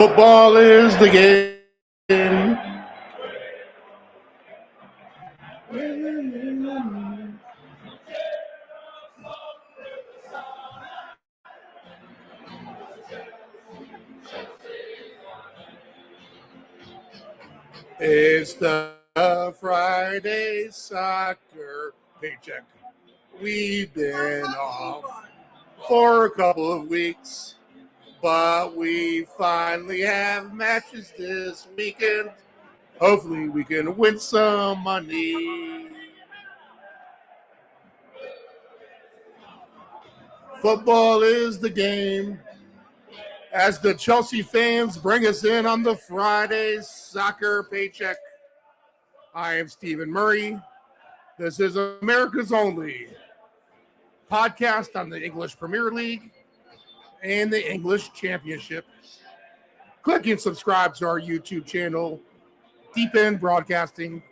Football is the game. It's the Friday soccer paycheck. We've been off for a couple of weeks, but we finally have matches this weekend. Hopefully we can win some money. Football is the game. As the Chelsea fans bring us in on the Friday soccer paycheck, I am Stephen Murray. This is America's only podcast on the English Premier League and the English Championship. Click and subscribe to our YouTube channel, Deep End Broadcasting,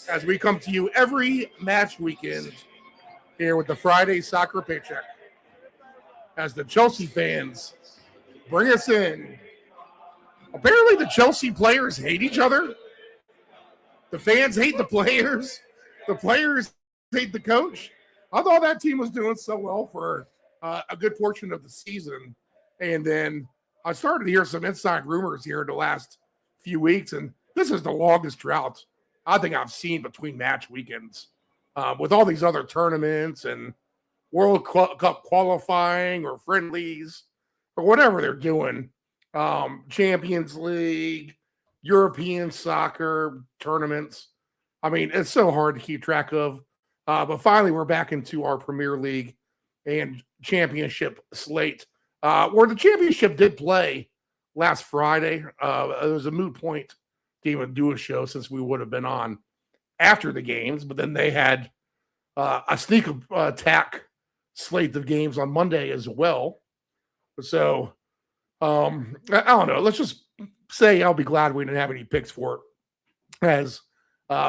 as we come to you every match weekend here with the Friday soccer paycheck. As the Chelsea fans bring us in. Apparently the Chelsea players hate each other. The fans hate the players. The players hate the coach. I thought that team was doing so well for a good portion of the season. And then I started to hear some inside rumors here in the last few weeks, and this is the longest drought I think I've seen between match weekends. With all these other tournaments and World Cup qualifying or friendlies or whatever they're doing, Champions League, European soccer tournaments. I mean, it's so hard to keep track of. But finally, we're back into our Premier League and Championship slate, where the Championship did play last Friday. It was a moot point to even do a show since we would have been on after the games. But then they had a sneak attack slate of games on Monday as well. So, I don't know. Let's just say I'll be glad we didn't have any picks for it, as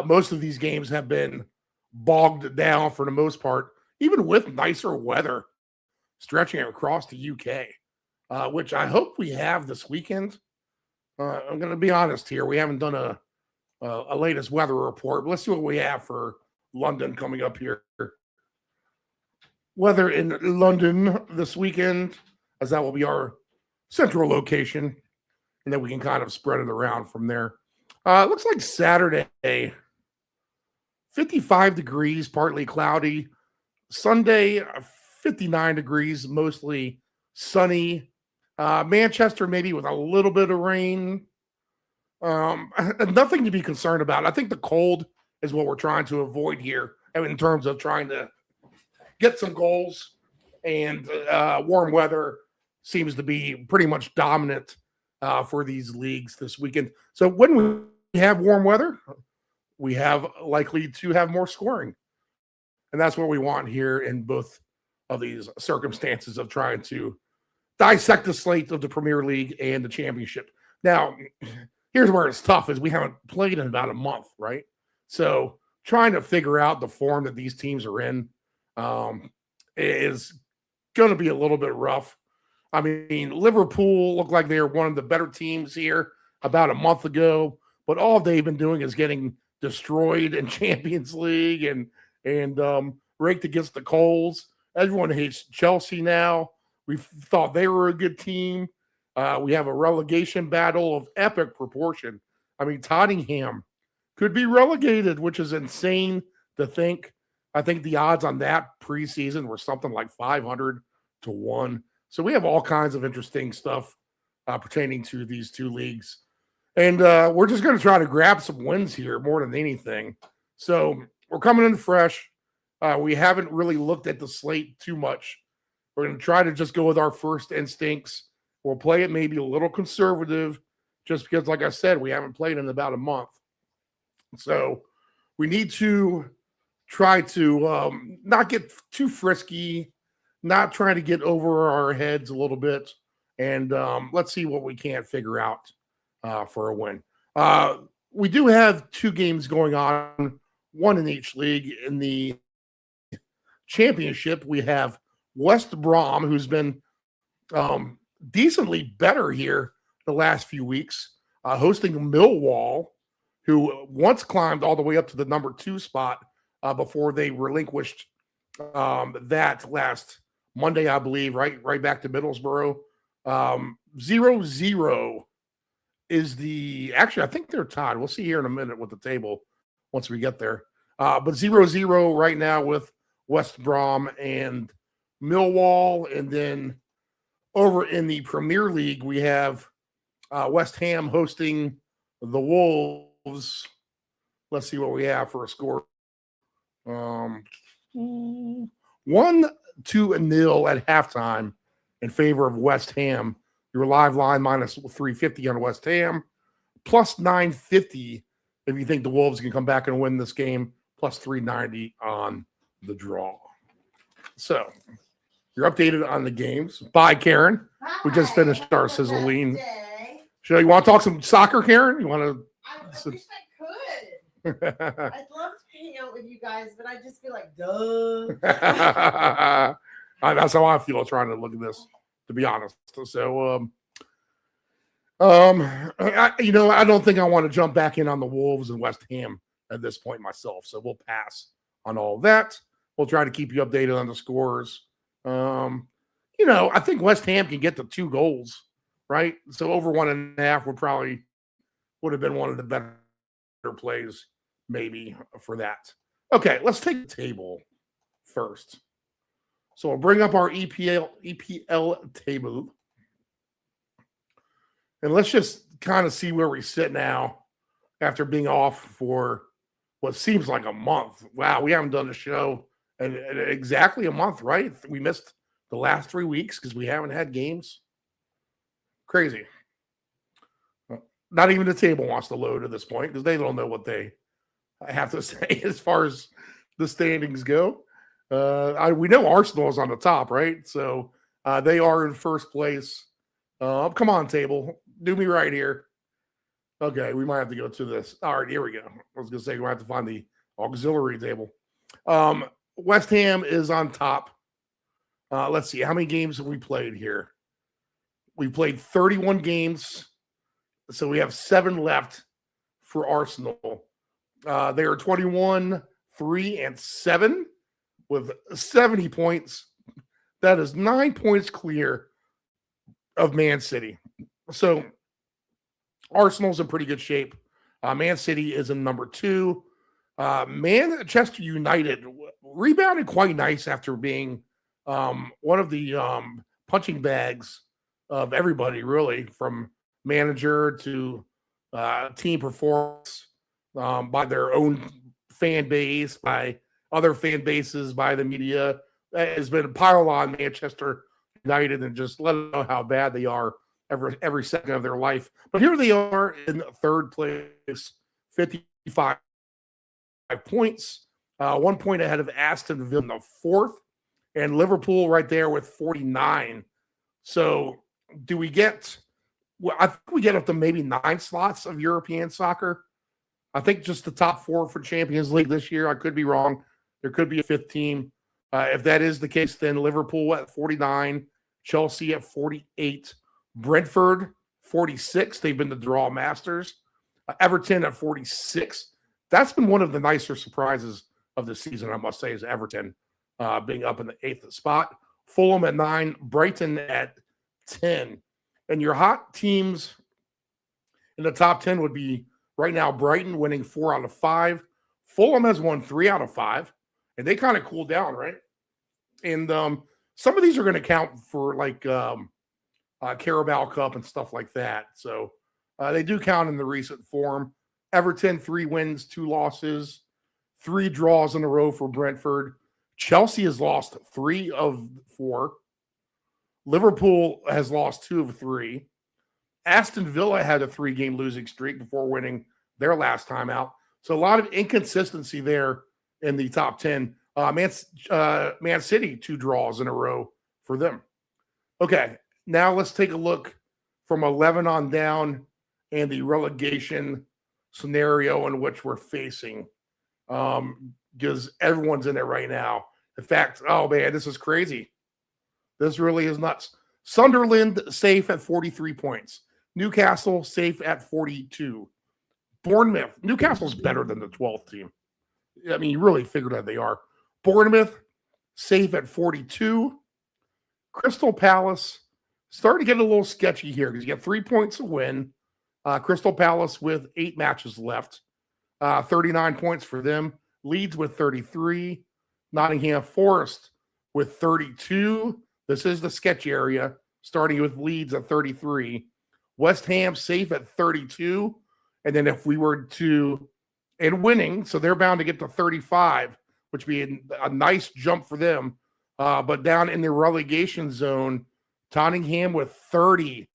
most of these games have been bogged down for the most part, even with nicer weather stretching across the UK, which I hope we have this weekend. I'm going to be honest here. We haven't done a latest weather report, but let's see what we have for London coming up here. Weather in London this weekend, as that will be our central location, and then we can kind of spread it around from there. It looks like Saturday, 55 degrees, partly cloudy. Sunday, 59 degrees, mostly sunny. Manchester maybe with a little bit of rain. Nothing to be concerned about. I think the cold is what we're trying to avoid here in terms of trying to get some goals, and warm weather seems to be pretty much dominant for these leagues this weekend. So when we have warm weather, we have likely to have more scoring. And that's what we want here in both of these circumstances of trying to dissect the slate of the Premier League and the Championship. Now, here's where it's tough, is we haven't played in about a month, right? So trying to figure out the form that these teams are in is going to be a little bit rough. I mean, Liverpool looked like they were one of the better teams here about a month ago, but all they've been doing is getting destroyed in Champions League and raked against the coals. Everyone hates Chelsea now. We thought they were a good team. We have a relegation battle of epic proportion. I mean, Tottenham could be relegated, which is insane to think. I think the odds on that preseason were something like 500 to 1. So we have all kinds of interesting stuff pertaining to these two leagues. And we're just going to try to grab some wins here more than anything. So we're coming in fresh. We haven't really looked at the slate too much. We're going to try to just go with our first instincts. We'll play it maybe a little conservative just because, like I said, we haven't played in about a month. So we need to try to not get too frisky, not trying to get over our heads a little bit, and let's see what we can figure out for a win. We do have two games going on, one in each league. In the Championship, we have West Brom, who's been decently better here the last few weeks, hosting Millwall, who once climbed all the way up to the number 2 spot before they relinquished that last Monday, I believe, right back to Middlesbrough. 0-0 is actually, I think they're tied. We'll see here in a minute with the table once we get there. But 0-0 right now with West Brom and Millwall. And then over in the Premier League, we have West Ham hosting the Wolves. Let's see what we have for a score. 1-2-0 at halftime in favor of West Ham. Your live line minus 350 on West Ham, plus 950 if you think the Wolves can come back and win this game, plus 390 on the draw. So you're updated on the games. Bye, Karen. Hi. We just finished our sizzling. So you want to talk some soccer, Karen? You want to? I wish I could. I'd love to hang out with you guys, but I just feel like, duh. That's how I feel trying to look at this, to be honest. So, I don't think I want to jump back in on the Wolves and West Ham at this point myself. So we'll pass on all of that. We'll try to keep you updated on the scores. I think West Ham can get to 2 goals, right? So over 1.5 would have been one of the better plays, maybe, for that. Okay, let's take the table first. So we'll bring up our EPL table. And let's just kind of see where we sit now after being off for what seems like a month. Wow, we haven't done a show in exactly a month, right? We missed the last 3 weeks because we haven't had games. Crazy. Not even the table wants to load at this point because they don't know what they have to say as far as the standings go. We know Arsenal is on the top, right? So they are in first place. Come on, table. Do me right here. Okay, we might have to go to this. All right, here we go. I was going to say we have to find the auxiliary table. West Ham is on top. Let's see. How many games have we played here? We played 31 games. So we have 7 left for Arsenal. They are 21-3-7 with 70 points. That is 9 points clear of Man City. So Arsenal's in pretty good shape. Man City is in number 2. Manchester United rebounded quite nice after being one of the punching bags of everybody, really, from manager to team performance by their own fan base, by other fan bases, by the media. That has been a pile on Manchester United and just let them know how bad they are every second of their life. But here they are in 3rd place, 55 points, 1 point ahead of Aston Villa in the 4th, and Liverpool right there with 49. So do we get? Well, I think we get up to maybe 9 slots of European soccer. I think just the top 4 for Champions League this year. I could be wrong. There could be a 5th team. If that is the case, then Liverpool at 49, Chelsea at 48, Brentford 46. They've been the draw masters. Everton at 46. That's been one of the nicer surprises of the season, I must say, is Everton being up in the 8th spot. Fulham at 9, Brighton at 10. And your hot teams in the top 10 would be right now Brighton winning 4 out of 5. Fulham has won 3 out of 5. And they kind of cooled down, right? And some of these are going to count for like Carabao Cup and stuff like that. So they do count in the recent form. Everton, 3 wins, 2 losses, 3 draws in a row for Brentford. Chelsea has lost 3 of 4. Liverpool has lost 2 of 3. Aston Villa had a 3-game losing streak before winning their last time out. So a lot of inconsistency there in the top 10. Man City, 2 draws in a row for them. Okay, now let's take a look from 11 on down and the relegation scenario in which we're facing. Because everyone's in it right now. In fact, oh man, this is crazy. This really is nuts. Sunderland safe at 43 points. Newcastle safe at 42. Bournemouth. Newcastle's better than the 12th team. I mean, you really figured out they are. Bournemouth safe at 42. Crystal Palace starting to get a little sketchy here because you get 3 points to win. Crystal Palace with 8 matches left. 39 points for them. Leeds with 33. Nottingham Forest with 32. This is the sketch area, starting with Leeds at 33. West Ham safe at 32. And then if we were to, and winning, so they're bound to get to 35, which would be a nice jump for them. But down in the relegation zone, Nottingham with 30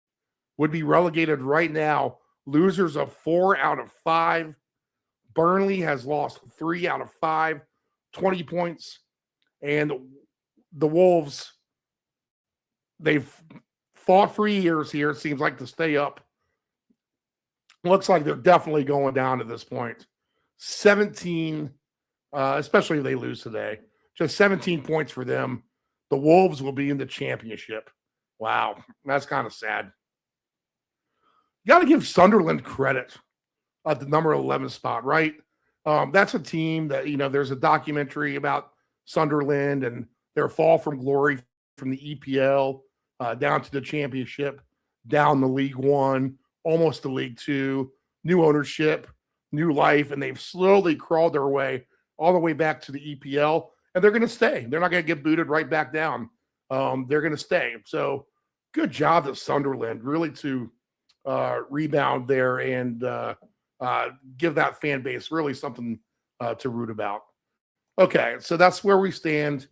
would be relegated right now. Losers of 4 out of 5. Burnley has lost 3 out of 5, 20 points. And the Wolves, they've fought for years here. It seems like to stay up. Looks like they're definitely going down at this point. 17, especially if they lose today. Just 17 points for them. The Wolves will be in the championship. Wow, that's kind of sad. You got to give Sunderland credit at the number 11 spot, right? That's a team that, there's a documentary about Sunderland and their fall from glory from the EPL down to the championship, down the League One, almost to League Two, new ownership, new life, and they've slowly crawled their way all the way back to the EPL, and they're going to stay. They're not going to get booted right back down. They're going to stay. So good job to Sunderland, really to rebound there and give that fan base really something to root about. Okay, so that's where we stand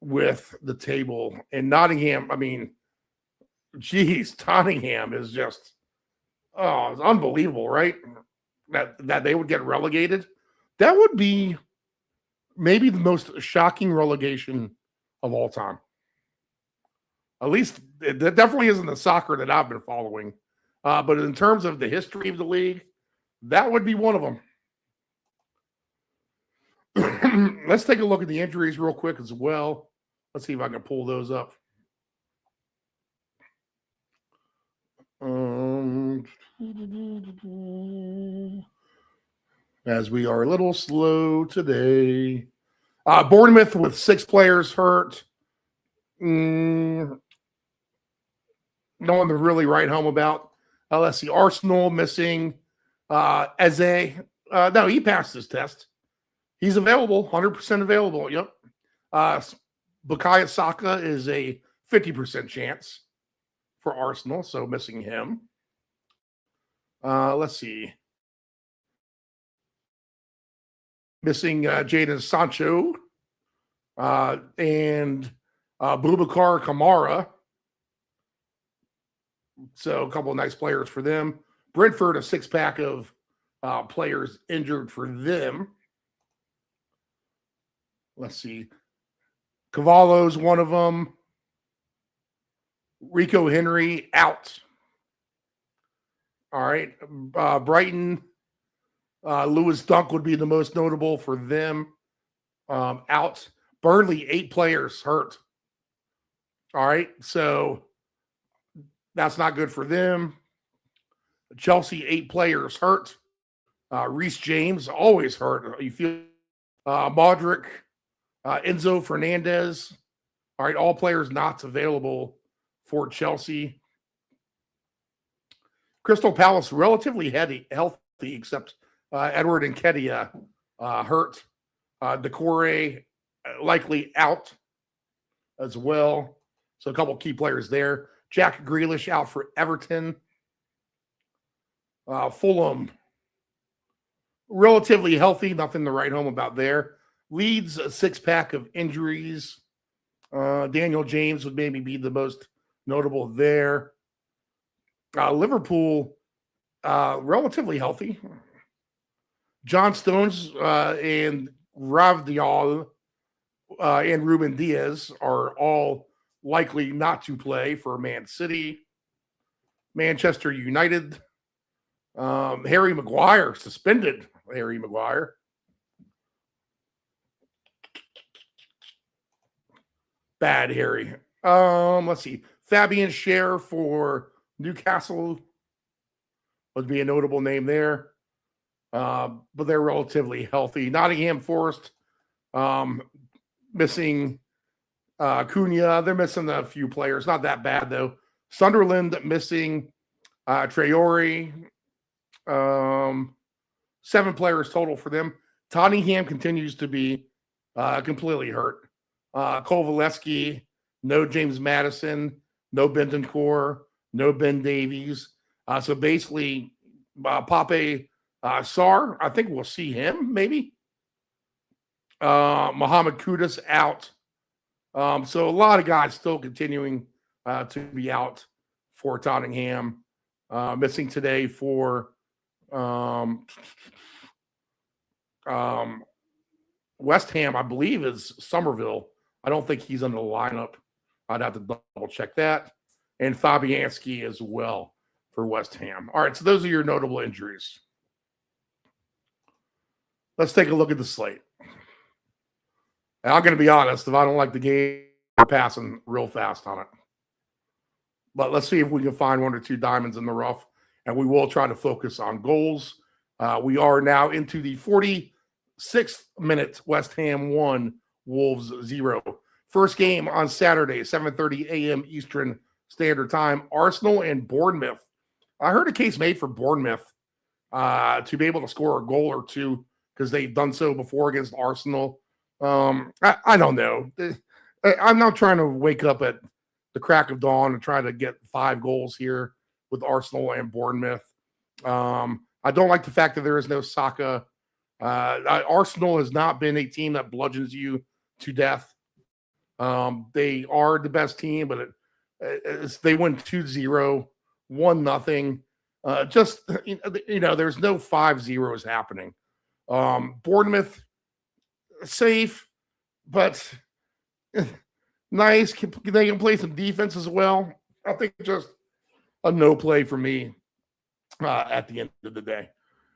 with the table. And Nottingham, I mean, geez, Nottingham is just, it's unbelievable, right? That they would get relegated. That would be maybe the most shocking relegation of all time. At least it definitely isn't the soccer that I've been following. But in terms of the history of the league, that would be one of them. Let's take a look at the injuries real quick as well. Let's see if I can pull those up. As we are a little slow today. Bournemouth with 6 players hurt. No one to really write home about. Let's see. Arsenal missing Eze. No, he passed his test. He's available, 100% available. Yep. Bukayo Saka is a 50% chance for Arsenal, so missing him. Let's see. Missing Jadon Sancho and Boubacar Kamara. So a couple of nice players for them. Brentford, a 6-pack of players injured for them. Let's see. Cavallo's one of them. Rico Henry out. All right. Brighton, Lewis Dunk would be the most notable for them. Out. Burnley, 8 players hurt. All right. So that's not good for them. Chelsea, 8 players hurt. Reece James, always hurt. You feel Modric, Enzo Fernandez. All right, all players not available for Chelsea. Crystal Palace, relatively healthy, except Edward Nketiah hurt. Decore likely out as well. So a couple key players there. Jack Grealish out for Everton. Fulham, relatively healthy. Nothing to write home about there. Leeds, a 6-pack of injuries. Daniel James would maybe be the most notable there. Liverpool, relatively healthy. John Stones and Ravdiol and Ruben Diaz are all likely not to play for Man City. Manchester United, Harry Maguire, suspended Harry Maguire. Bad Harry. Let's see. Fabian Schär for Newcastle would be a notable name there, but they're relatively healthy. Nottingham Forest missing Cunha. They're missing a few players. Not that bad, though. Sunderland missing Traore. 7 players total for them. Tottenham continues to be completely hurt. Kovalevsky, no James Madison, no Bentancur, no Ben Davies. So basically, Pape Sarr, I think we'll see him maybe. Mohamed Kudus out. So a lot of guys still continuing to be out for Tottenham. Missing today for West Ham, I believe, is Somerville. I don't think he's in the lineup. I'd have to double check that. And Fabianski as well for West Ham. All right, so those are your notable injuries. Let's take a look at the slate. And I'm going to be honest, if I don't like the game, I'm passing real fast on it. But let's see if we can find 1 or 2 diamonds in the rough, and we will try to focus on goals. We are now into the 46th minute. West Ham 1, Wolves 0. First game on Saturday, 7:30 a.m. Eastern Standard Time, Arsenal and Bournemouth. I heard a case made for Bournemouth to be able to score a goal or two because they've done so before against Arsenal. I don't know. I'm not trying to wake up at the crack of dawn and try to get 5 goals here with Arsenal and Bournemouth. I don't like the fact that there is no Saka. Arsenal has not been a team that bludgeons you to death. They are the best team, but they win 2-0, 1-0. There's no 5-0s happening. Bournemouth, safe, but nice. They can play some defense as well. I think just a no play for me at the end of the day.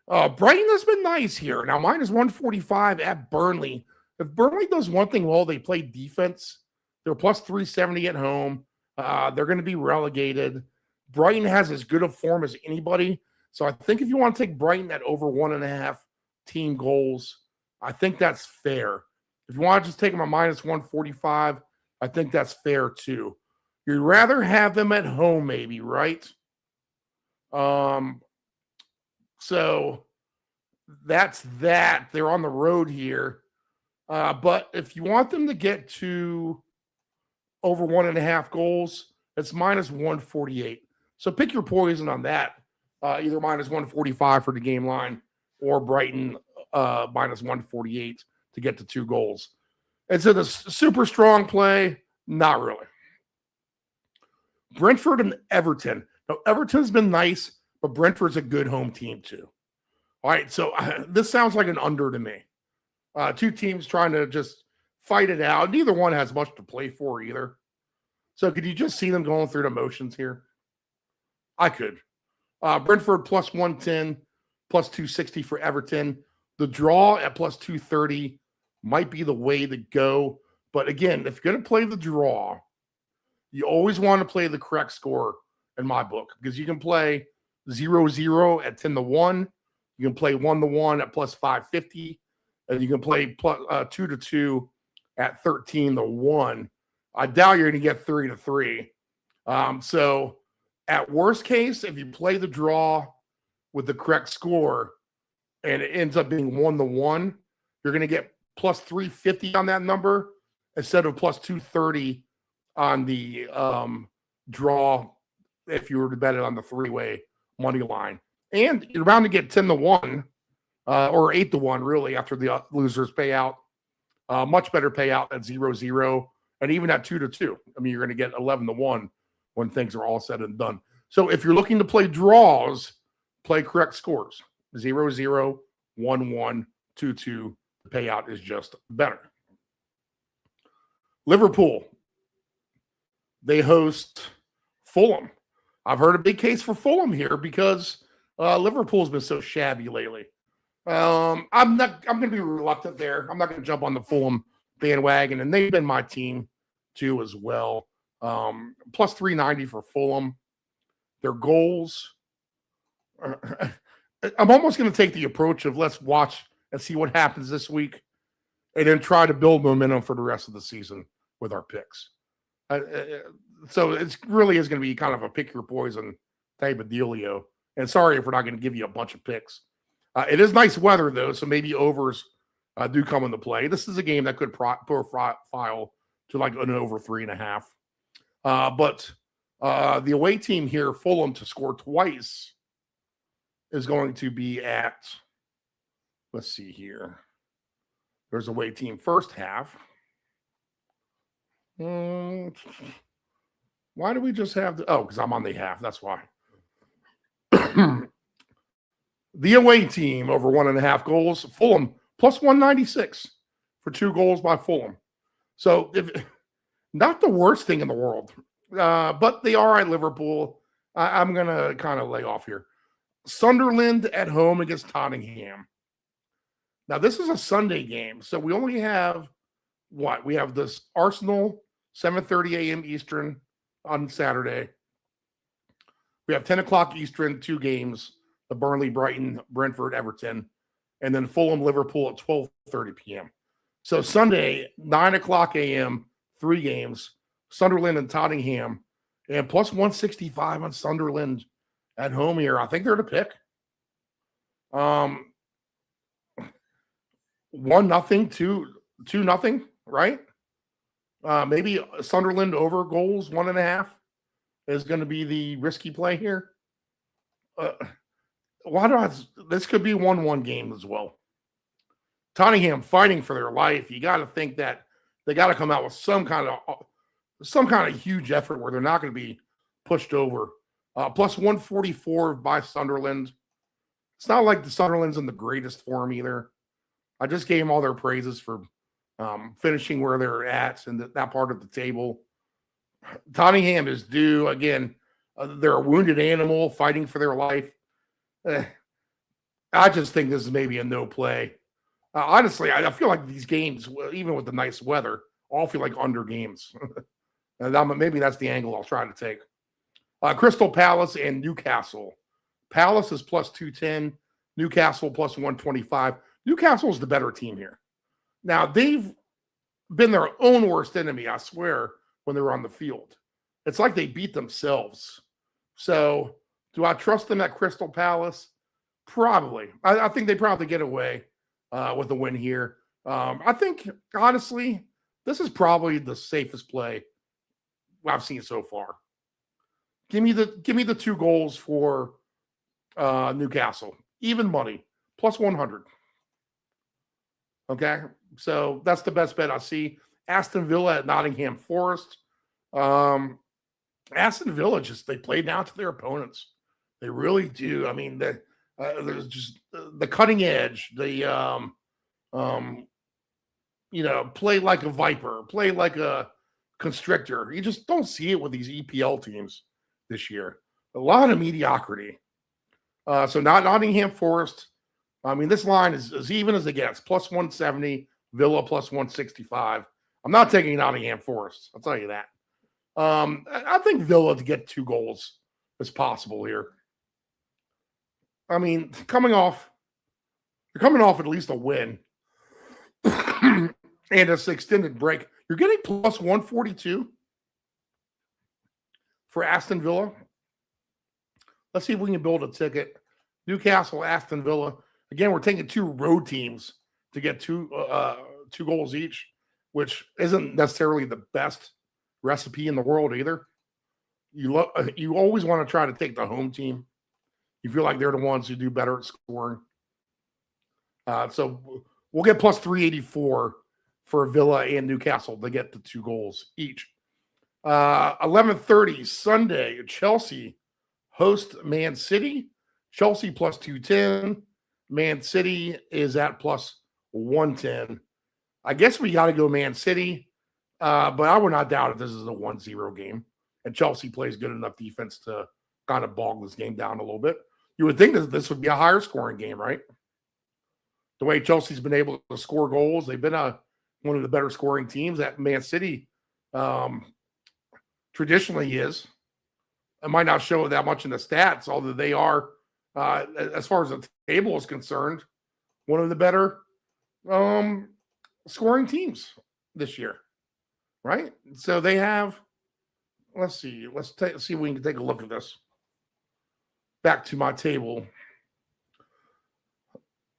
Brighton has been nice here. Now, mine is 145 at Burnley. If Burnley does one thing well, they play defense. They're plus 370 at home. They're going to be relegated. Brighton has as good a form as anybody. So I think if you want to take Brighton at over 1.5 team goals, I think that's fair. If you want to just take them at minus 145, I think that's fair too. You'd rather have them at home, maybe, right? So that's that. They're on the road here. But if you want them to get to over 1.5 goals, it's minus 148. So pick your poison on that. Either minus 145 for the game line or Brighton minus 148 to get to 2 goals. It's a super strong play. Not really. Brentford and Everton. Now, Everton's been nice, but Brentford's a good home team too. All right, so this sounds like an under to me. 2 teams trying to just fight it out. Neither one has much to play for either. So could you just see them going through the motions here? I could. Brentford plus 110, plus 260 for Everton. The draw at plus 230 might be the way to go. But again, if you're going to play the draw, you always want to play the correct score in my book because you can play 0-0 at 10-1. You can play 1-1 at plus 550. And you can play plus 2-2 at 13-1. I doubt you're going to get 3-3. So at worst case, if you play the draw with the correct score and it ends up being 1-1, you're going to get plus 350 on that number instead of plus 230 on the draw if you were to bet it on the 3-way money line. And you're bound to get 10-1 or 8-1 really after the losers pay out. Much better payout at 0-0 and even at 2-2. I mean, you're going to get 11-1 when things are all said and done. So if you're looking to play draws, play correct scores. 0-0, 1-1, 2-2. The payout is just better. Liverpool. They host Fulham. I've heard a big case for Fulham here because Liverpool's been so shabby lately. I'm going to be reluctant there. I'm not going to jump on the Fulham bandwagon, and they've been my team too as well. Plus 390 for Fulham. their goals. I'm almost going to take the approach of let's watch and see what happens this week, and then try to build momentum for the rest of the season with our picks. So it really is going to be kind of a pick your poison type of dealio. And sorry if we're not going to give you a bunch of picks. It is nice weather, though, so maybe overs do come into play. This is a game that could profile to like an over 3.5. But the away team here, Fulham, to score twice is going to be at, let's see here. There's away team first half. Why do we just have because I'm on the half. That's why. The away team over 1.5 goals. Fulham plus 196 for 2 goals by Fulham. So not the worst thing in the world, but they are at Liverpool. I'm going to kind of lay off here. Sunderland at home against Tottenham. Now, this is a Sunday game, so we only have what? We have this Arsenal, 7:30 a.m. Eastern on Saturday. We have 10 o'clock Eastern, 2 games, the Burnley, Brighton, Brentford, Everton, and then Fulham, Liverpool at 12:30 p.m. So Sunday, 9 o'clock a.m., 3 games, Sunderland and Tottenham, and plus 165 on Sunderland at home here. I think they're to pick. 1-0, 2-2-0, right? Maybe Sunderland over goals, 1.5 is going to be the risky play here. This could be 1-1 game as well. Tottenham fighting for their life. You got to think that they got to come out with some kind of huge effort where they're not going to be pushed over. Plus 144 by Sunderland. It's not like the Sunderland's in the greatest form either. I just gave them all their praises for finishing where they're at and that part of the table. Tottenham is due again. They're a wounded animal fighting for their life. I just think this is maybe a no play. Honestly, I feel like these games, even with the nice weather, all feel like under games. And maybe that's the angle I'll try to take. Crystal Palace and Newcastle. Palace is plus 210. Newcastle plus 125. Newcastle is the better team here. Now, they've been their own worst enemy, I swear, when they were on the field. It's like they beat themselves. So, do I trust them at Crystal Palace? Probably. I think they probably get away with a win here. I think, honestly, this is probably the safest play I've seen so far. Give me the 2 goals for Newcastle. Even money. Plus 100. Okay? So that's the best bet I see. Aston Villa at Nottingham Forest. Aston Villa they play down to their opponents. They really do. I mean, there's just the cutting edge, play like a viper, play like a constrictor. You just don't see it with these EPL teams this year. A lot of mediocrity. So not Nottingham Forest. I mean, this line is as even as it gets. Plus 170, Villa plus 165. I'm not taking Nottingham Forest. I'll tell you that. I think Villa to get 2 goals is possible here. I mean, you're coming off at least a win and it's an extended break. You're getting plus 142 for Aston Villa. Let's see if we can build a ticket. Newcastle, Aston Villa. Again, we're taking 2 road teams to get 2 goals each, which isn't necessarily the best recipe in the world either. You always want to try to take the home team. You feel like they're the ones who do better at scoring. So we'll get plus 384 for Villa and Newcastle to get the 2 goals each. 11:30 Sunday, Chelsea host Man City. Chelsea plus 210. Man City is at plus 110. I guess we got to go Man City, but I would not doubt if this is a 1-0 game. And Chelsea plays good enough defense to kind of bog this game down a little bit. You would think that this would be a higher scoring game, right? The way Chelsea's been able to score goals, they've been one of the better scoring teams that Man City traditionally is. it might not show that much in the stats, although they are, as far as the table is concerned, one of the better scoring teams this year, right? So they have, let's see if we can take a look at this. Back to my table.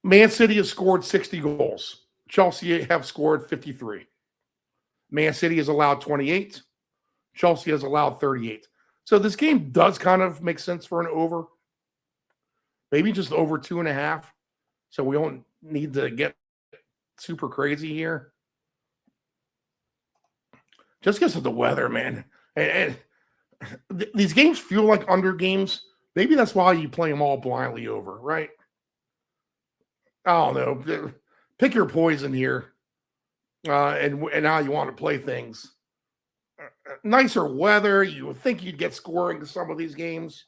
Man City has scored 60 goals. Chelsea have scored 53. Man City has allowed 28. Chelsea has allowed 38. So this game does kind of make sense for an over. Maybe just over 2.5. So we don't need to get super crazy here. Just because of the weather, man. And these games feel like under games. Maybe that's why you play them all blindly over, right? I don't know. Pick your poison here, and how you want to play things. Nicer weather. You would think you'd get scoring to some of these games.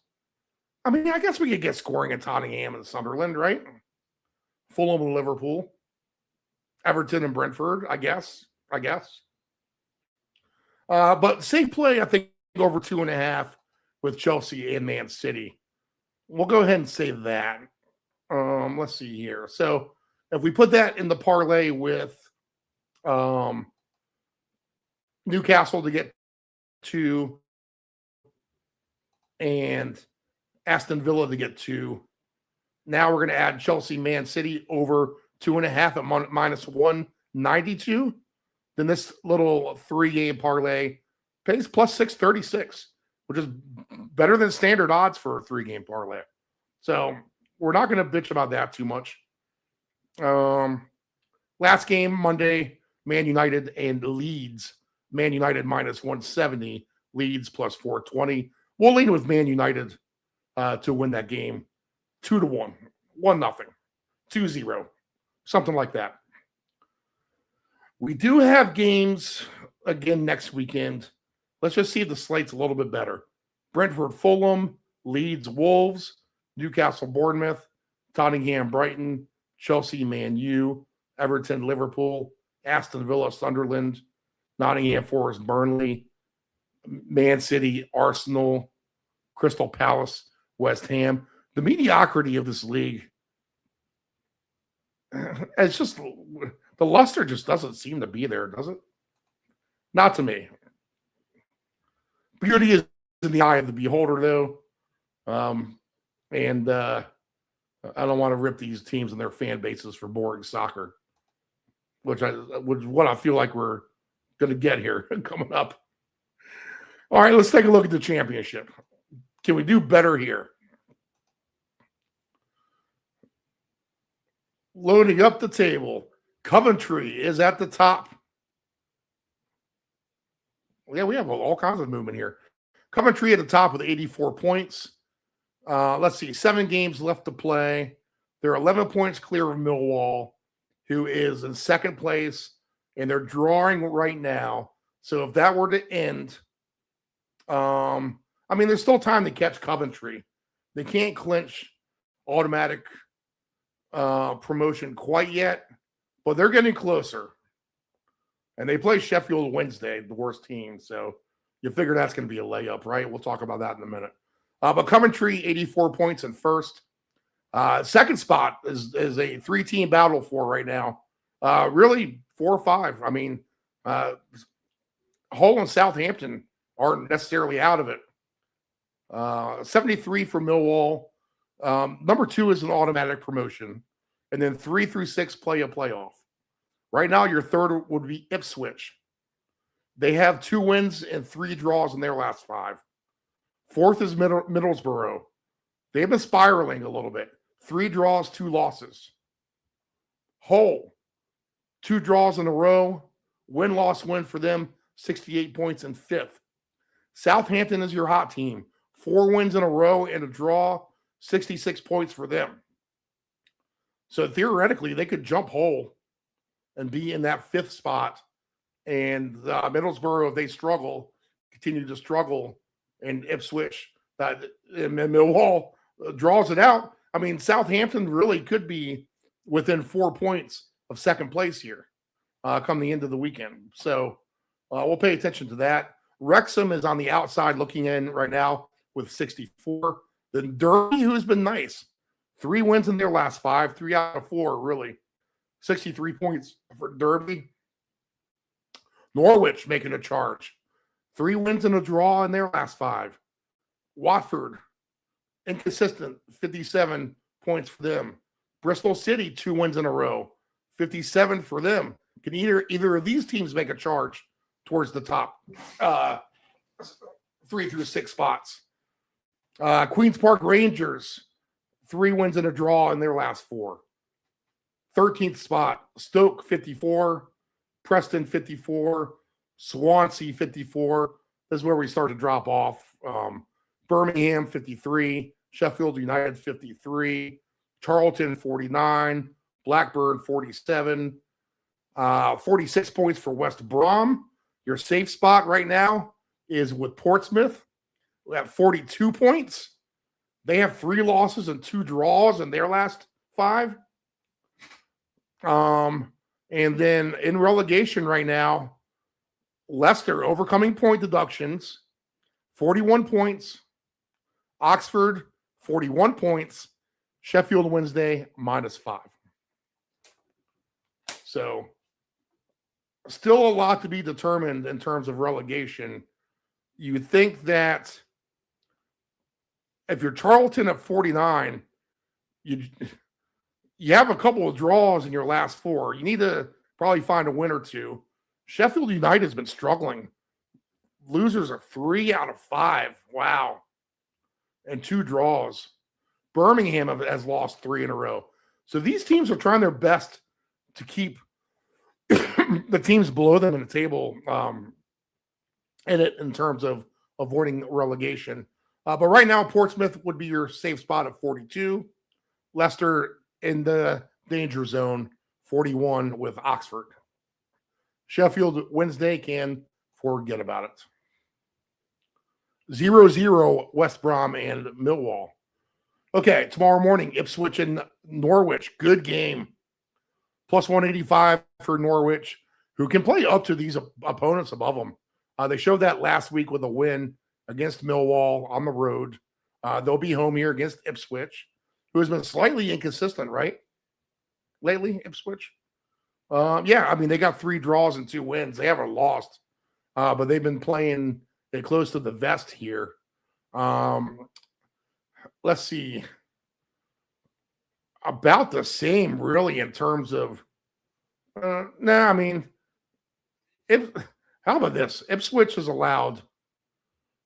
I mean, I guess we could get scoring at Tottenham and Sunderland, right? Fulham and Liverpool. Everton and Brentford, I guess. But safe play, I think, over 2.5 with Chelsea and Man City. We'll go ahead and say that. Let's see here. So if we put that in the parlay with Newcastle to get 2 and Aston Villa to get 2, now we're going to add Chelsea, Man City over 2.5 at minus 192. Then this little 3-game parlay pays plus 636, which is better than standard odds for a 3-game parlay. So we're not going to bitch about that too much. Last game, Monday, Man United and Leeds. Man United minus 170, Leeds plus 420. We'll lean with Man United to win that game 2-1, 1-0, 2-0, something like that. We do have games again next weekend. Let's just see if the slate's a little bit better. Brentford, Fulham, Leeds, Wolves, Newcastle, Bournemouth, Tottenham, Brighton, Chelsea, Man U, Everton, Liverpool, Aston Villa, Sunderland, Nottingham Forest, Burnley, Man City, Arsenal, Crystal Palace, West Ham. The mediocrity of this league, it's just, the luster just doesn't seem to be there, does it? Not to me. Beauty is in the eye of the beholder, though. And I don't want to rip these teams and their fan bases for boring soccer, which what I feel like we're going to get here coming up. All right, let's take a look at the championship. Can we do better here? Loading up the table. Coventry is at the top. Yeah, we have all kinds of movement here. Coventry at the top with 84 points. Let's see, 7 games left to play. They're 11 points clear of Millwall, who is in second place, and they're drawing right now. So if that were to end, I mean, there's still time to catch Coventry. They can't clinch automatic promotion quite yet, but they're getting closer. And they play Sheffield Wednesday, the worst team. So you figure that's going to be a layup, right? We'll talk about that in a minute. But Coventry, 84 points in first. Second spot is a 3-team battle for right now. Really 4 or 5. I mean, Hull and Southampton aren't necessarily out of it. 73 for Millwall. Number 2 is an automatic promotion. And then 3 through 6 play a playoff. Right now, your third would be Ipswich. They have 2 wins and 3 draws in their last 5. Fourth is Middlesbrough. They've been spiraling a little bit. 3 draws, 2 losses. Hull, 2 draws in a row. Win for them, 68 points in 5th. Southampton is your hot team. 4 wins in a row and a draw, 66 points for them. So theoretically, they could jump Hull and be in that 5th spot. And Middlesbrough, if they struggle, continue to struggle, and Ipswich, and Millwall draws it out. I mean, Southampton really could be within 4 points of second place here come the end of the weekend. So we'll pay attention to that. Wrexham is on the outside looking in right now with 64. Then Derby, who's been nice. 3 wins in their last 5, 3 out of 4, really. 63 points for Derby. Norwich making a charge. 3 wins and a draw in their last 5. Watford, inconsistent, 57 points for them. Bristol City, 2 wins in a row, 57 for them. Can either of these teams make a charge towards the top 3 through 6 spots? Queens Park Rangers, 3 wins and a draw in their last 4. 13th spot, Stoke, 54. Preston, 54. Swansea, 54. This is where we start to drop off. Birmingham, 53. Sheffield United, 53. Charlton, 49. Blackburn, 47. 46 points for West Brom. Your safe spot right now is with Portsmouth. We have 42 points. They have 3 losses and 2 draws in their last 5. And then in relegation right now, Leicester overcoming point deductions, 41 points. Oxford, 41 points. Sheffield Wednesday, -5. So still a lot to be determined in terms of relegation. You would think that if you're Charlton at 49, you have a couple of draws in your last 4. You need to probably find a win or 2. Sheffield United has been struggling. Losers are 3 out of 5. Wow. And 2 draws. Birmingham has lost 3 in a row. So these teams are trying their best to keep the teams below them in the table in terms of avoiding relegation. But right now, Portsmouth would be your safe spot at 42. Leicester in the danger zone, 41 with Oxford. Sheffield Wednesday can forget about it. 0-0 West Brom and Millwall. Okay, tomorrow morning, Ipswich and Norwich. Good game. Plus 185 for Norwich, who can play up to these opponents above them. They showed that last week with a win against Millwall on the road. They'll be home here against Ipswich, who has been slightly inconsistent, right? Lately, Ipswich. Yeah, I mean, they got 3 draws and 2 wins. They haven't lost, but they've been playing close to the vest here. Let's see. About the same, really, in terms of how about this? Ipswich has allowed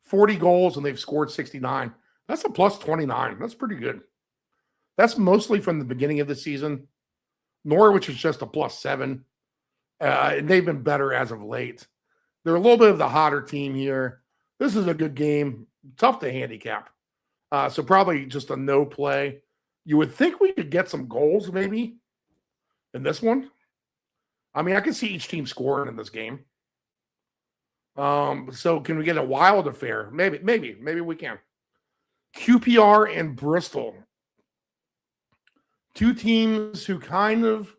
40 goals and they've scored 69. That's a plus 29. That's pretty good. That's mostly from the beginning of the season. Norwich is just a plus 7. And they've been better as of late. They're a little bit of the hotter team here. This is a good game. Tough to handicap. So probably just a no play. You would think we could get some goals maybe in this one. I mean, I can see each team scoring in this game. So can we get a wild affair? Maybe we can. QPR and Bristol. 2 teams who kind of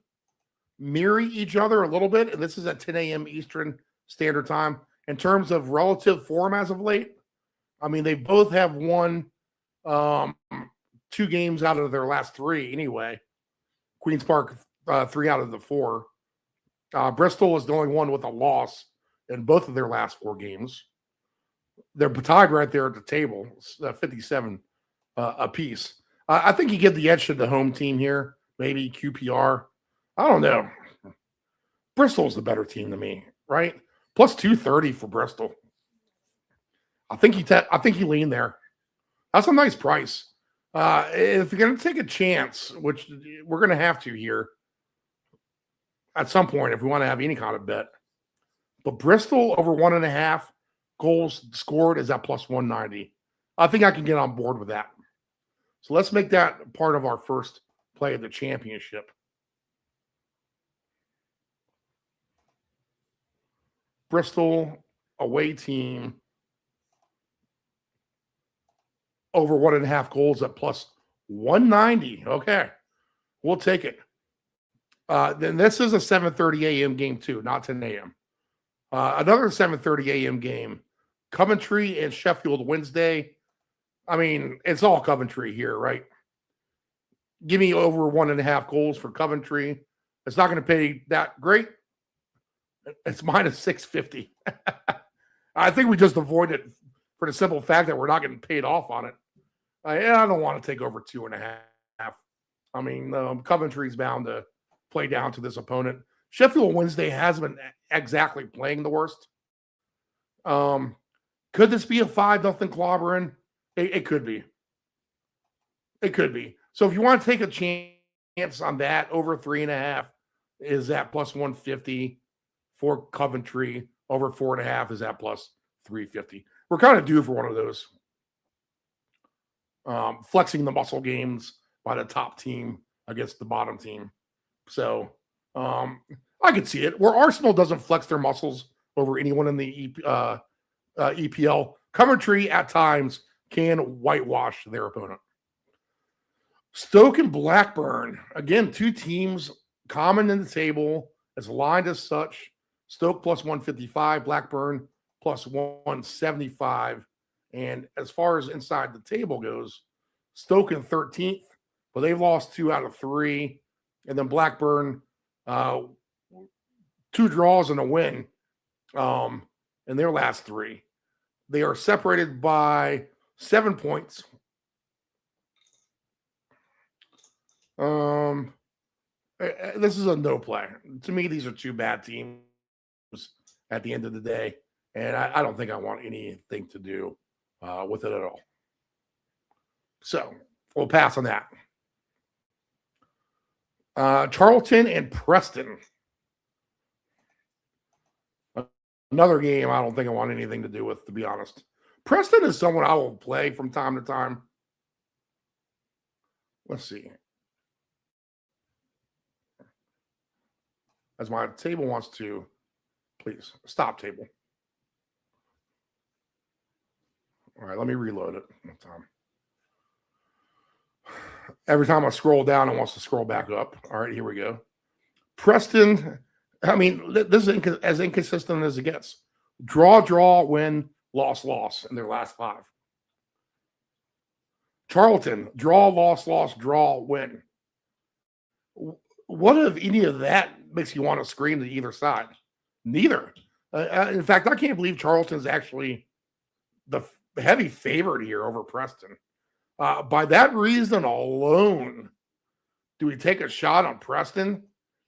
mirror each other a little bit. And this is at 10 a.m. Eastern Standard Time. In terms of relative form as of late, I mean, they both have won 2 games out of their last 3 anyway. Queens Park, 3 out of the 4. Bristol is the only one with a loss in both of their last 4 games. They're tied right there at the table, 57 apiece. I think you give the edge to the home team here, maybe QPR. I don't know. Bristol's the better team to me, right? Plus 230 for Bristol. I think you lean there. That's a nice price. If you're going to take a chance, which we're going to have to here at some point if we want to have any kind of bet, but Bristol over 1.5 goals scored is at plus 190. I think I can get on board with that. So let's make that part of our first play of the championship. Bristol away team over 1.5 goals at plus 190. Okay, we'll take it. Then this is a 7:30 a.m. game too, not 10 a.m. Another 7:30 a.m. game. Coventry and Sheffield Wednesday. I mean, it's all Coventry here, right? Give me over 1.5 goals for Coventry. It's not going to pay that great. It's minus 650. I think we just avoid it for the simple fact that we're not getting paid off on it. I don't want to take over 2.5. I mean, Coventry's bound to play down to this opponent. Sheffield Wednesday hasn't been exactly playing the worst. Could this be a 5-0 clobbering? It could be. It could be. So if you want to take a chance on that, over 3.5 is at plus 150 for Coventry. Over 4.5 is at plus 350. We're kind of due for one of those flexing the muscle games by the top team against the bottom team. So I could see it. Where Arsenal doesn't flex their muscles over anyone in the EPL, Coventry at times can whitewash their opponent. Stoke and Blackburn, again, two teams common in the table, as aligned as such. Stoke plus 155, Blackburn plus 175. And as far as inside the table goes, Stoke in 13th, but they've lost 2 out of 3. And then Blackburn, 2 draws and a win in their last 3. They are separated by 7 points. This is a no play. To me, these are 2 bad teams at the end of the day. And I don't think I want anything to do with it at all. So we'll pass on that. Charlton and Preston. Another game I don't think I want anything to do with, to be honest. Preston is someone I will play from time to time. Let's see. As my table wants to, please stop table. All right, let me reload it one time. Every time I scroll down, it wants to scroll back up. All right, here we go. Preston, I mean, this is as inconsistent as it gets. Draw, win, loss in their last 5. Charlton, loss, draw, win. What if any of that makes you want to scream to either side? Neither. In fact, I can't believe Charlton's actually the heavy favorite here over Preston. By that reason alone, do we take a shot on Preston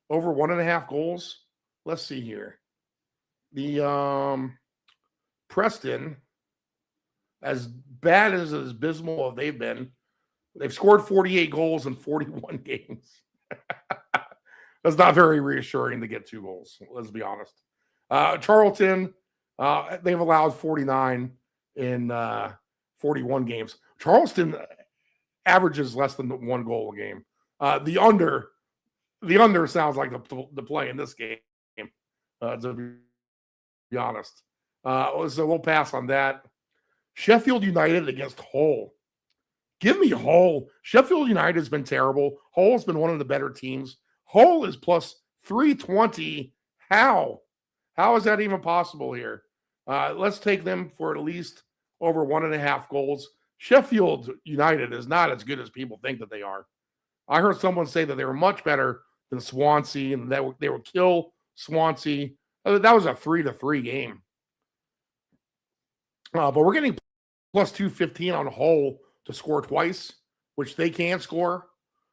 over 1.5 goals? Let's see here. The Preston, as bad as abysmal as they've been, they've scored 48 goals in 41 games. That's not very reassuring to get 2 goals. Let's be honest. Charlton, they've allowed 49 in 41 games. Charleston averages less than 1 goal a game. The under sounds like the play in this game, to be honest. So we'll pass on that. Sheffield United against Hull. Give me Hull. Sheffield United has been terrible. Hull has been one of the better teams. Hull is plus 320. How? How is that even possible here? Let's take them for at least over 1.5 goals. Sheffield United is not as good as people think that they are. I heard someone say that they were much better than Swansea and that they would kill Swansea. That was a 3-3 game. But we're getting plus 215 on Hull to score twice, which they can score.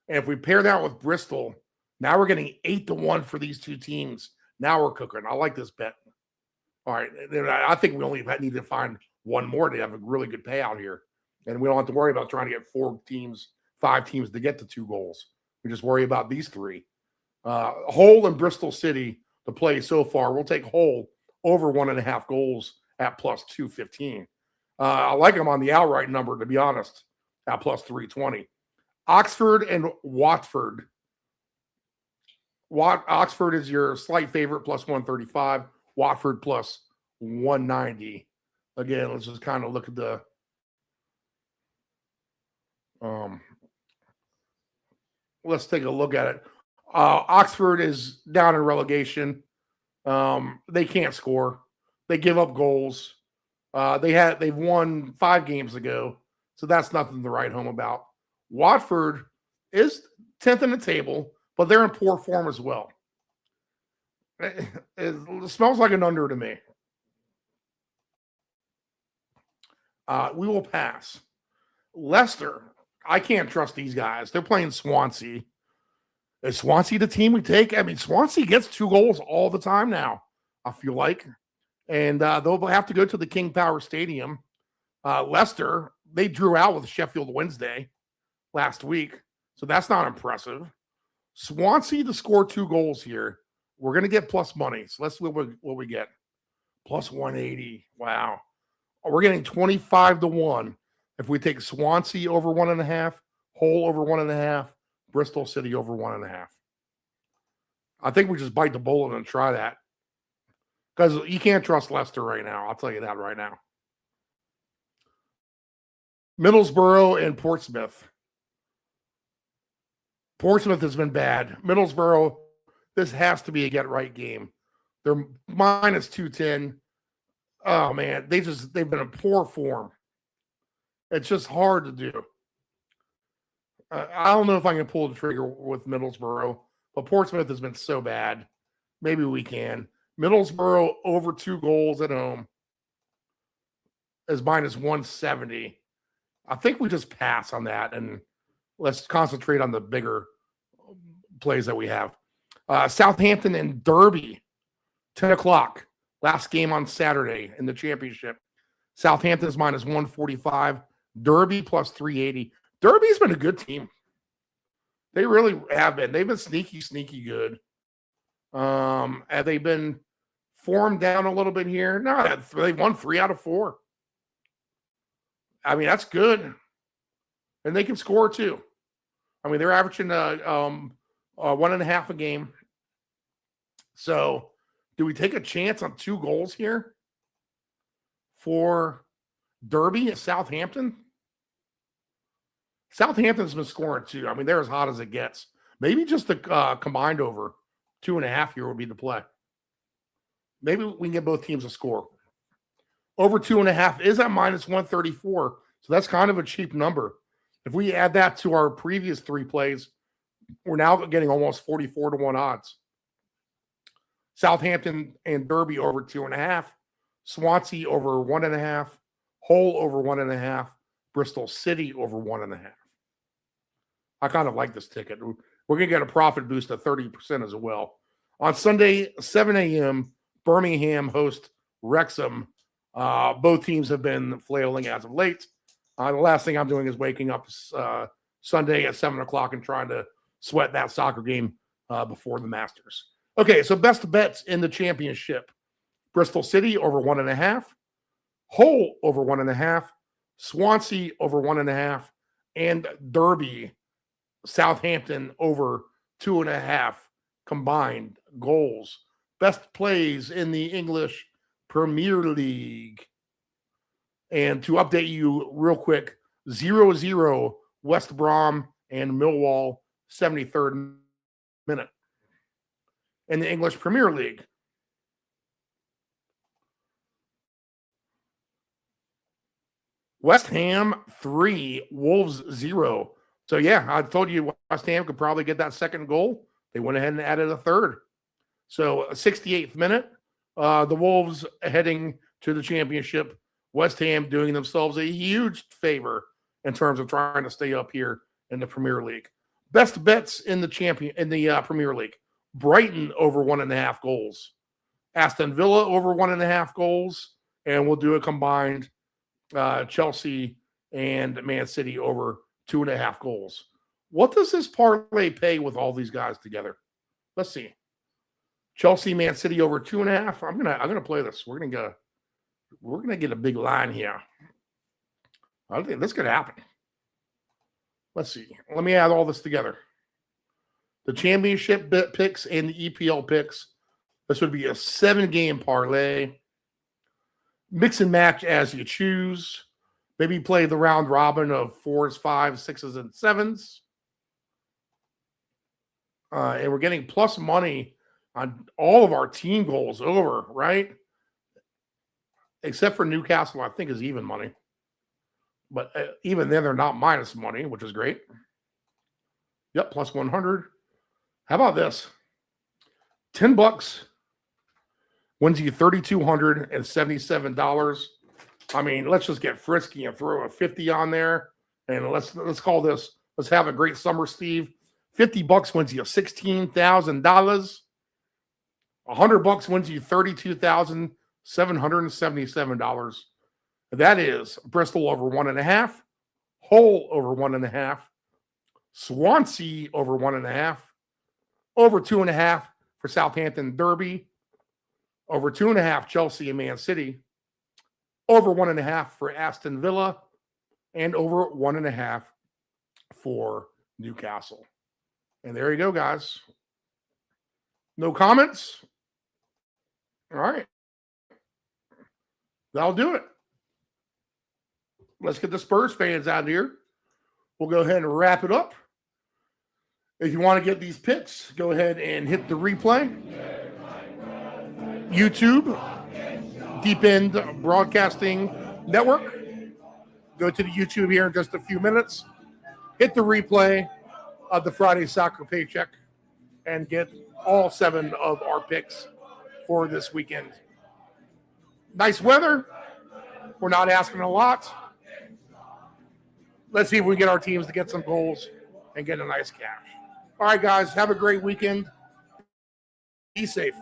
And if we pair that with Bristol, now we're getting 8-1 for these 2 teams. Now we're cooking. I like this bet. All right. I think we only need to find one more to have a really good payout here. And we don't have to worry about trying to get 4 teams, 5 teams to get to 2 goals. We just worry about these 3. Hull and Bristol City to play so far. We'll take Hull over 1.5 goals at plus 215. I like them on the outright number, to be honest, at plus 320. Oxford and Watford. Oxford is your slight favorite, plus 135. Watford plus 190. Again, let's just kind of look at the let's take a look at it. Oxford is down in relegation. They can't score. They give up goals. They've won 5 games ago So that's nothing to write home about. Watford is 10th in the table, but they're in poor form as well. It smells like an under to me. We will pass. Leicester, I can't trust these guys. They're playing Swansea. Is Swansea the team we take? I mean, Swansea gets 2 goals all the time now, I feel like. And they'll have to go to the King Power Stadium. Leicester, they drew out with Sheffield Wednesday last week. So that's not impressive. Swansea to score 2 goals here. We're going to get plus money. So let's see what we get. Plus 180. Wow. We're getting 25-1 if we take Swansea over 1.5, Hull over 1.5, Bristol City over 1.5. I think we just bite the bullet and try that. Because you can't trust Leicester right now. I'll tell you that right now. Middlesbrough and Portsmouth. Portsmouth has been bad. Middlesbrough, this has to be a get-right game. They're minus 210. Oh, man. They've been in poor form. It's just hard to do. I don't know if I can pull the trigger with Middlesbrough, but Portsmouth has been so bad. Maybe we can. Middlesbrough over 2 goals at home is minus 170. I think we just pass on that and let's concentrate on the bigger plays that we have. Southampton and Derby, 10 o'clock. Last game on Saturday in the championship. Southampton's minus 145. Derby plus 380. Derby's been a good team. They really have been. They've been sneaky good. Have they been formed down a little bit here? No, they've won 3 out of 4. I mean, that's good. And they can score too. I mean, they're averaging 1.5 a game. So do we take a chance on 2 goals here for Derby at Southampton? Southampton's been scoring too. I mean, they're as hot as it gets. Maybe just the combined over 2.5 here would be the play. Maybe we can get both teams a score. Over 2.5 is at minus 134. So that's kind of a cheap number. If we add that to our previous 3 plays, we're now getting almost 44-1 odds. Southampton and Derby over 2.5. Swansea over 1.5. Hull over 1.5. Bristol City over 1.5. I kind of like this ticket. We're going to get a profit boost of 30% as well. On Sunday, 7 a.m., Birmingham host Wrexham. Both teams have been flailing as of late. The last thing I'm doing is waking up Sunday at 7 o'clock and trying to sweat that soccer game before the Masters. Okay, so best bets in the championship. Bristol City over 1.5. Hull over 1.5. Swansea over 1.5. And Derby, Southampton over 2.5 combined goals. Best plays in the English Premier League. And to update you real quick, 0-0 West Brom and Millwall, 73rd minute. In the English Premier League, West Ham 3, Wolves 0. So, yeah, I told you West Ham could probably get that second goal. They went ahead and added a third. So, 68th minute, the Wolves heading to the championship. West Ham doing themselves a huge favor in terms of trying to stay up here in the Premier League. Best bets in the Premier League. Brighton over 1.5 goals. Aston Villa over 1.5 goals. And we'll do a combined Chelsea and Man City over 2.5 goals. What does this parlay pay with all these guys together? Let's see. Chelsea, Man City over 2.5. I'm gonna play this. We're gonna get a big line here. I think this could happen. Let's see. Let me add all this together. The championship bet picks and the EPL picks. This would be a 7-game parlay. Mix and match as you choose. Maybe play the round robin of 4s, 5s, 6s, and 7s. And we're getting plus money on all of our team goals over, right? Except for Newcastle, I think is even money. But even then, they're not minus money, which is great. Yep, plus 100. How about this? $10 wins you $3,277. I mean, let's just get frisky and throw a 50 on there. And let's call this, let's have a great summer, Steve. $50 wins you $16,000. $100 wins you $32,777. That is Bristol over 1.5, Hull over 1.5, Swansea over 1.5, over 2.5 for Southampton Derby, over 2.5 Chelsea and Man City, over 1.5 for Aston Villa, and over 1.5 for Newcastle. And there you go, guys. No comments? All right. That'll do it. Let's get the Spurs fans out here. We'll go ahead and wrap it up. If you want to get these picks, go ahead and hit the replay. YouTube, Deep End Broadcasting Network. Go to the YouTube here in just a few minutes. Hit the replay of the Friday Soccer Paycheck and get all 7 of our picks for this weekend. Nice weather. We're not asking a lot. Let's see if we get our teams to get some goals and get a nice cash. All right, guys, have a great weekend. Be safe.